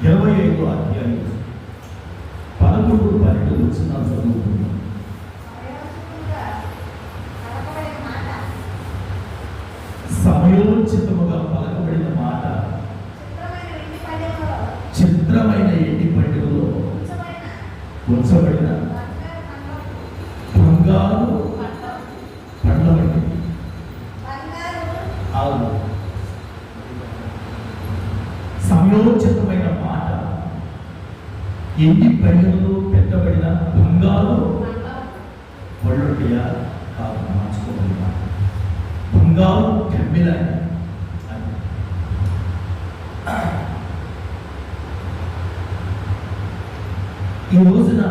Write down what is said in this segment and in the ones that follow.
25వ అధ్యాయం 11-12 వచనాలు చదువుతున్నాం. సమయోచితముగా పలకబడిన మాట చిత్రమైన ఎండి పండుగలో ఉంచబడిన బంగారు పండ్ల వంటి. సమయోచితమైన మాట ఎండి పండుగలో పెట్టబడిన బంగారు పళ్ళొట్టియా కాదు, మార్చుకోబడిన బంగారు గమ్మిల. ఈ రోజున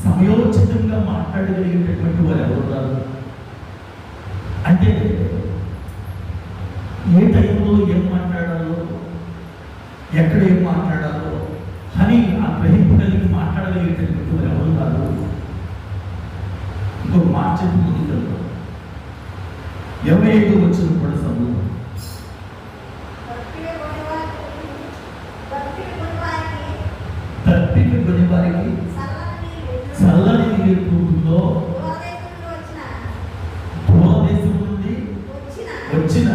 సమయోచితంగా మాట్లాడగలిగేటటువంటి వారు ఎవరున్నారు అంటే, ఏ టైంలో ఏం మాట్లాడాలో, ఎక్కడ ఏం మాట్లాడాలో అని ఆ గ్రహింపు కలిగి మాట్లాడగలిగేటటువంటి వారు ఎవరున్నారు? ఇంకొక మాట చెప్పి ముందుకు 25 వచ్చిన కూడా చదువు. తప్పిక కొని వారికి చల్లని నీరు కూతుందో, దూరదేశం నుండి వచ్చిన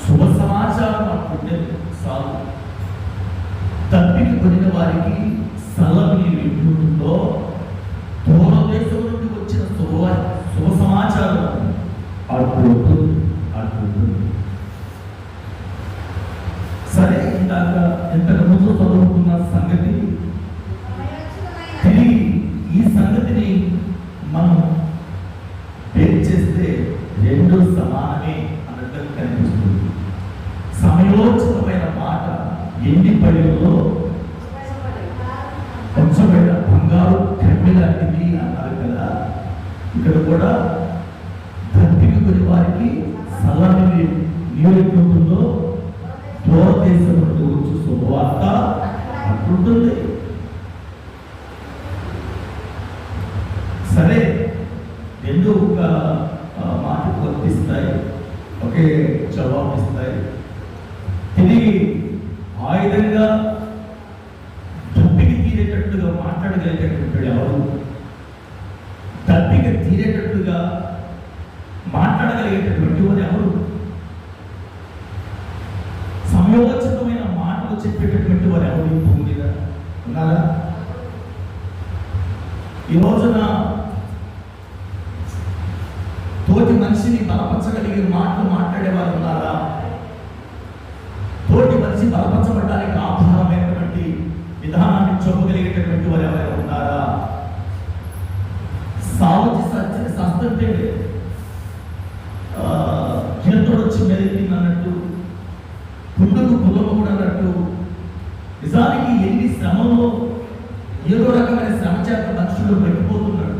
శుభ సమాచారం అట్లుంటే చాలు. తప్పిక కొనిన వారికి చల్లని నీరు ఎట్లుంటుందో, దూరదేశం నుండి వచ్చిన శుభ సమాచారం అట్లుంటుంది. సరే, ఇంతకు ముందు చదువుకున్న సంగతి తిరిగి ఈ సంగతిని మనం పేరు చేస్తే రెండు సమానమే అన్నట్టు కనిపిస్తుంది. సమయోచితమైన మాట ఎండి పళ్ళలో ఉంచబడిన బంగారు కమ్మిలాంటిది అన్నారు కదా. ఇక్కడ కూడా దప్పిక కొని వారికి చల్లని నీరు ఎట్లుంటుందో, దూరదేశం నుండి వచ్చి శుభవార్త అట్లుంటుంది. సరే, రెండు ఒక మాటకు వర్తిస్తాయి, ఒకే జవాబు ఇస్తాయి. తిరిగి ఆయుధంగా దప్పిక తీరేటట్టుగా మాట్లాడగలిగేటటువంటి ఎవరు? దప్పిక తీరేటట్టుగా మాట్లాడగలిగేటటువంటి వారు ఎవరు? సమయోచితమైన మాటలు చెప్పేటటువంటి వారు ఎవరు భూమి మీద ఉన్నారా? ఈ రోజున తోటి మనిషిని బలపరచగలిగే మాటలు మాట్లాడేవారు ఉన్నారా? తోటి మనిషి బలపరచబడడానికి ఆధారమైనటువంటి విధానాన్ని చూపగలిగేటటువంటి వారు ఎవరైనా ఉన్నారా? సావుకి సస్తంటే కిరతోడు వచ్చి మెరిగింది అన్నట్టు, పుండుకు పుల్లము కూడా అన్నట్టు, నిజానికి ఎన్ని శ్రమలో ఏదో రకమైన శ్రమ చేత మనుషులు పెట్టిపోతున్నాడు,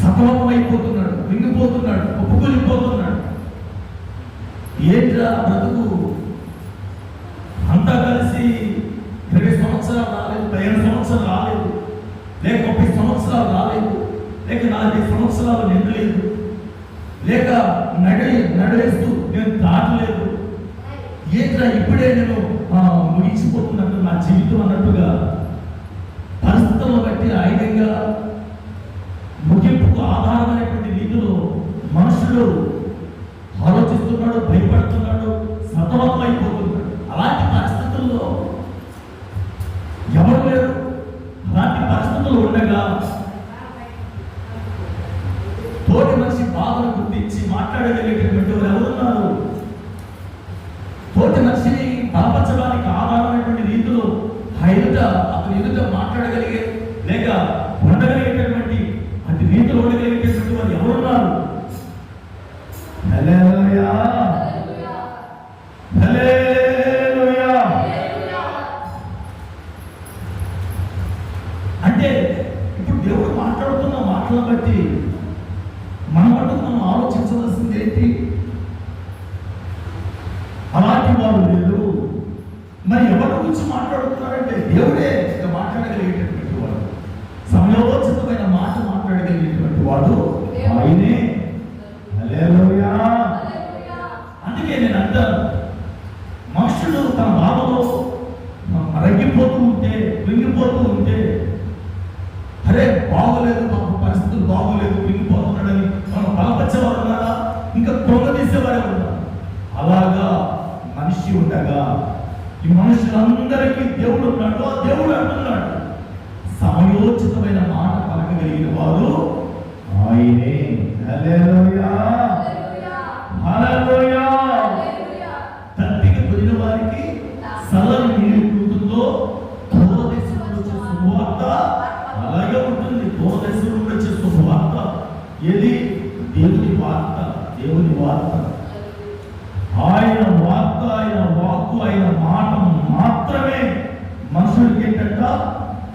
సతమతమైపోతున్నాడు, మింగిపోతున్నాడు, ఒప్పుకొలిపోతున్నాడు. ఏంట్రా బ్రతుకు అంతా కలిసి 20 సంవత్సరాలు రాలేదు, 15 సంవత్సరాలు రాలేదు, లేక 30 సంవత్సరాలు రాలేదు, లేక 40 సంవత్సరాలు నిండలేదు, లేక నడవేస్తూ నేను దాటలేదు, ఏంట్రా ఇప్పుడే నేను ముగిసిపోతున్నట్టు నా జీవితం అన్నట్టుగా పరిస్థితులను బట్టి ఆయుధంగా ముగింపుకు ఆధారమైనటువంటి రీతిలో మనుషులు ఆలోచిస్తున్నాడు, భయపడుతున్నాడు, సతమతమైపోతున్నాడు. అలాంటి పరిస్థితుల్లో ఎవరు లేరు. అలాంటి పరిస్థితులు ఉండగా తోటి మనిషి బాధను గుర్తించి మాట్లాడగలిగేటటువంటి వారు ఎవరున్నారు? తోటి మనిషిని బలపరచడానికి ఆధారమైనటువంటి రీతిలో అతని ఎదుట మాట్లాడగలిగే లేక ఉండగలిగేటటువంటి అటు రీతిలో ఉండగలిగేటటువంటి వారు ఎవరున్నారు? హల్లెలూయా, హల్లెలూయా. అంటే ఇప్పుడు దేవుడు మాట్లాడుతున్న మాటలను బట్టి మనం ఆలోచించవలసింది ఏంటి? అలాంటి వారు లేదు. మరి ఎవరి గురించి మాట్లాడుతున్నారంటే దేవుడే మాట్లాడగలిగేటటువంటి వాడు, సమయోచితమైన మాట మాట్లాడగలిగేటువంటి వాడు ఆయనే. హల్లెలూయా. అందుకే నేను అంటాను, మనుషులు ఉండగా మనిషి ఉండగా ఈ మనుషులందరికీ దేవుడు ఉన్నాడు. ఆ దేవుడు అంటున్నాడు, సమయోచితమైన మాట పలకగలిగిన వారు ఆయనే. హల్లెలూయా, హల్లెలూయా. తప్పిక పొందిన వారికి సరళ నీరు కూతుందో దూరదేశం నుండి వచ్చే శుభవార్త అలాగే ఉంటుంది. దూరదేశం నుండి వచ్చే శుభవార్త ఏది? దేవుని వార్త, దేవుని వార్త. ఆయన వార్త, ఆయన వాక్కు, ఆయన మాట మాత్రమే మనుషుడికి ఏంటంట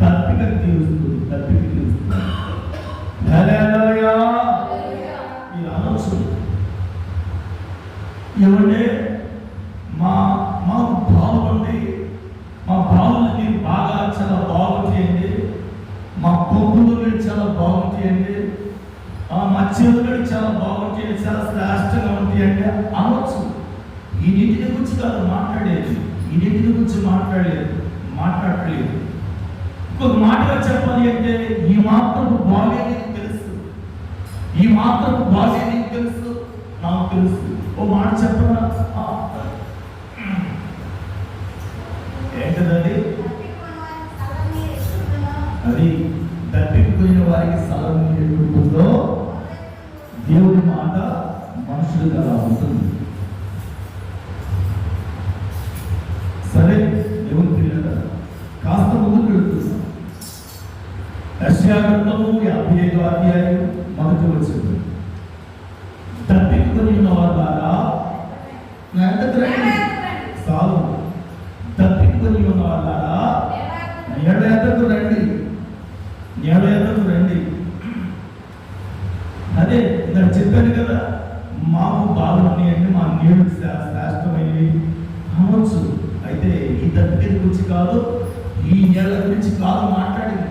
తప్పిక తీరుస్తుంది, తప్పిక తీరుస్తుంది. హల్లెలూయా. మీరు అనొచ్చు, ఏమంటే మాకు బాగుంది, మా బావులు మీరు బాగా చాలా బాగుంటాయండి, మా పొక్కులు మీరు చాలా బాగుంటాయండి, మా చెవులు చాలా బాగుంటాయి, చాలా శ్రేష్టంగా ఉంటాయండి అనొచ్చు. ఈ నీటిని గురించి కాదు మాట్లాడేది, ఈ నీటిని గురించి మాట్లాడలేదు. ఇంకొక మాటగా చెప్పాలి అంటే ఈ మాత్రము బాగే నీకు తెలుసు, ఈ మాత్రము బాగే నీకు తెలుసు, నాకు తెలుసు. ఓ మాట చెప్పనా? ఏంటది? అది తప్పిపోయిన వారికి సలహా ఎదుర్కొందో దేవుడి మాట మనుషులు అలా ఉంటుంది. సరే, దేవుని పిల్లల కాస్త ముందుకు వెళ్తున్నాం. యెషయా గ్రంథము 55వ అధ్యాయం 1వ వచనం. తప్పికొని ఉన్న వారులారా నా యొద్దకు రండి. సాలు. తప్పికొని ఉన్న వారులారా నీడ యొద్దకు రండి, నీడ యొద్దకు రండి. అదే ఇక్కడ చెప్పాను కదా, మాకు బాగున్నాయండి, మా నీళ్ళు శ్రేష్టమైనవి అనవచ్చు. అయితే ఈ తప్పిక గురించి కాదు, ఈ నీళ్ళ గురించి కాదు మాట్లాడింది.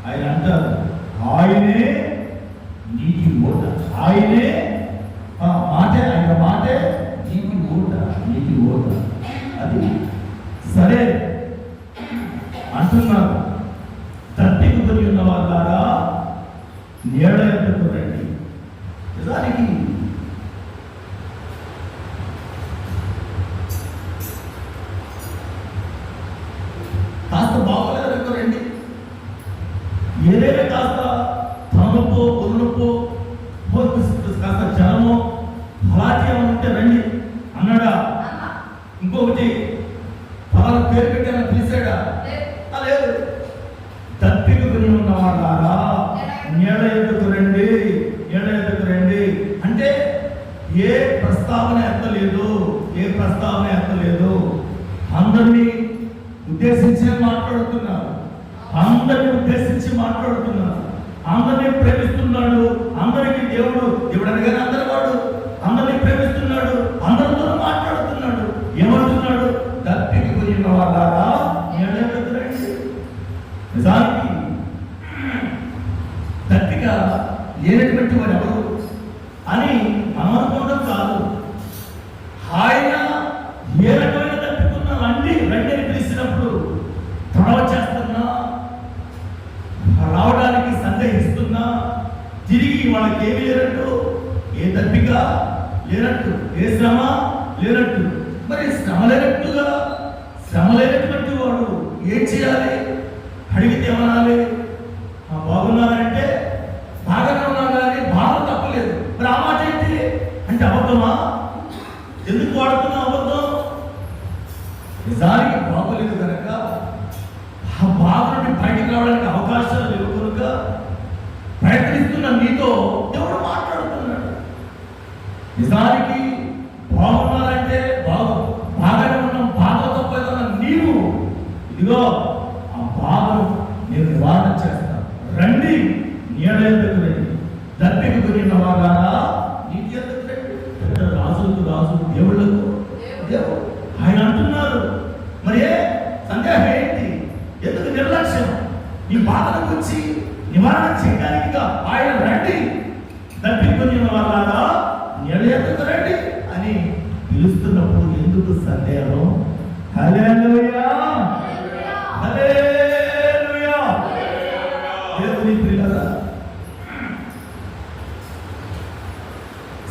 ఆయన అంటారు, ఆయనే నీటి ఓట, ఆయనే మాటే, ఆయన మాటే నీటి ఓట, నీటి ఓట. అది సరే అంటున్నారు. తప్పికొని ఉన్న వాళ్ళారా నీడ యొద్దకు రండి. నిజానికి కాస్త బాగోలేదు రండి, ఏదైనా కాస్త తలనొప్పో ఒళ్ళొప్పో కాస్త జలమో అలాంటి ఏమైనా ఉంటే రండి అన్నాడా? ఇంకొకటి ఫలానా పేరు పెట్టానని పిలిచాడా? లేదు. తప్పికొని ఉన్న వాళ్ళారా నీడ యొద్దకు రండి, నీడ యొద్దకు రండి అంటే ఏ ప్రస్తావన ఎత్తలేదు, ఏ ప్రస్తావన ఎత్తలేదు. అందరినీ ఉద్దేశించి మాట్లాడుతున్నారు, అందరినీ ఉద్దేశించి మాట్లాడుతున్నారు. అందరినీ ప్రేమిస్తున్నాడు, అందరికీ దేవుడు అనగానే అందరి వాడు అందరినీ ప్రేమిస్తున్నాడు, అందరితో మాట్లాడుతున్నాడు. ఏమంటున్నాడు? తప్పికొని ఉన్న వాళ్ళారా నీడ యొద్దకు రండి. నిజానికి తప్పిక లేనటువంటి వాడు ఎవరు అని మనం అనుకోవడం కాదు. ఆయన ఏ రకమైన తప్పికున్నా రండి రండి అని పిలిచినప్పుడు తొడవ చేస్తున్నా, రావడానికి సందేహిస్తున్నా, తిరిగి వాళ్ళకి ఏమి లేనట్టు, ఏ తప్పిక లేనట్టు, ఏ శ్రమ లేనట్టు. మరి శ్రమ లేనటువంటి వాడు ఏం చేయాలి? అడిగితే ఏమనాలి? బాగున్నారంటే బాగానే ఉన్నా కానీ బాధ తప్పలేదు. మరి ఆ మాట ఏంటి అంటే అబద్ధమా? ఎందుకు వాడుతున్నా అబద్ధం? నిజానికి బాగోలేదు కనుక, ఆ బాధ నుండి బయటికి రావడానికి అవకాశాలు లేవు కనుక ప్రయత్నిస్తున్న నీతో దేవుడు మాట్లాడుతున్నాడు. నిజానికి బాగున్నారంటే బాగానే ఉన్నాం, బాధ తప్పలేదన్న నీవు ఇదిగో ఆ బాధను నేను నివారణ చేస్తాను, రండి నీడ యొద్దకు రండి. తప్పికొని ఉన్న వాళ్ళారా నీటి యొద్దకు రండి. రాజులకు రాజు, దేవుళ్ళకు దేవుడు. ఆయన అంటున్నారు. మరి సందేహం ఏంటి? ఎందుకు నిర్లక్ష్యం? నీ బాధల గురించి నివారణ చేయడానికి ఆయన రండి, తప్పికొని ఉన్న వాళ్ళారా నీడ యొద్దకు రండి అని పిలుస్తున్నప్పుడు ఎందుకు సందేహం? హల్లెలూయా, హల్లెలూయా. దేవుని ప్రియులారా,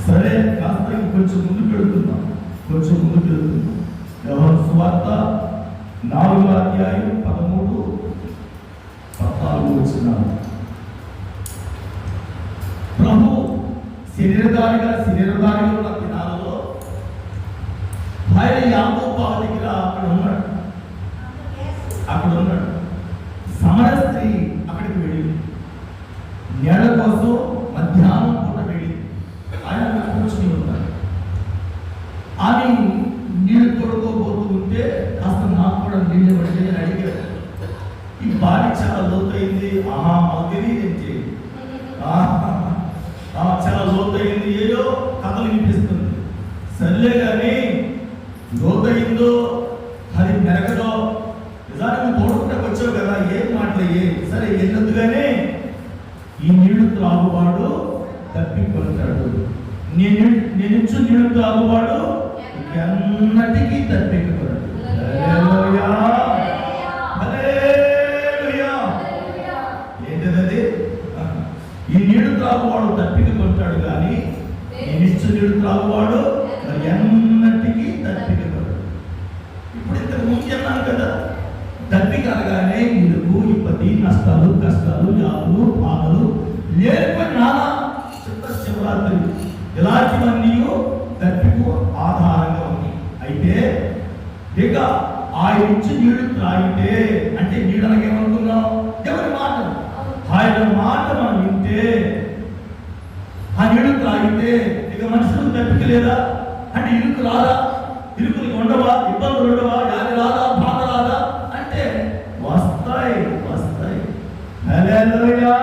సరే కాస్త కొంచెం ముందుకు వెళ్తున్నాం. కొంచెం ముందుకు వెళ్తున్నాం. యోహాను సువార్త 4వ అధ్యాయం 13, 14 వచనాలు. ప్రభు శరీరధారిగా ఉన్న దినాలలో ఆయన యాకోబు దగ్గర అక్కడ ఉన్నాడు. సమర స్త్రీ అక్కడికి వెళ్ళి నీళ్ళ కోసం మధ్యాహ్నం పూట వెళ్ళి ఆయన కూర్చుని ఉన్నాడు. ఆమె నీళ్లు తోడుకోబోతుంటే కాస్త నాకు కూడా నీళ్ళు పడితే అని అడిగాడు. ఈ బావి చాలా లోతైంది, మాకు తెలియదేంటి, చాలా లోతైంది, ఏదో కథలు వినిపిస్తుంది. సర్లే కానీ లోతయిందో అది మెరగదో, నిజానికి తోడుకుంటే వచ్చావు కదా, ఏం మాటలయ్యే, సరే ఎన్నదుగానే ఈ నీళ్లు త్రాగువాడు తప్పికొంటాడు, నేను నీళ్లు త్రాగువాడు ఎన్నటికీ తప్పికొనడు. ఏంటది? ఈ నీళ్లు త్రాగువాడు తప్పికొంటాడు, కానీ నేనిచ్చు నీళ్లు త్రాగువాడు మరి ఎన్నటికీ తప్పికొనడు. ఇప్పుడు ఇంతకు ముందు అన్నాను కదా, తప్పిక అనగానే ఇరుకు, ఇబ్బంది, నష్టాలు, కష్టాలు, వ్యాధులు, బాధలు లేకపోయి నానా చిత్త శివరాత్రి ఇలాంటివన్నీ తప్పికు ఆధారంగా ఉంది. అయితే ఇక ఆయన ఇచ్చి నీళ్లు త్రాగితే అంటే నీళ్ళు అనకేమనుకున్నాం, ఎవరి మాట, ఆయన మాట మనం వింటే ఆ నీళ్లు త్రాగితే ఇక మనుషులకు తప్పిక లేదా అంటే ఇరుకు రాదా, ఇరుకులు ఉండవా, ఇబ్బందులు ఉండవా, వ్యాధి రాదా, బాధ రాదా అంటే వస్తాయి. హల్లెలూయా.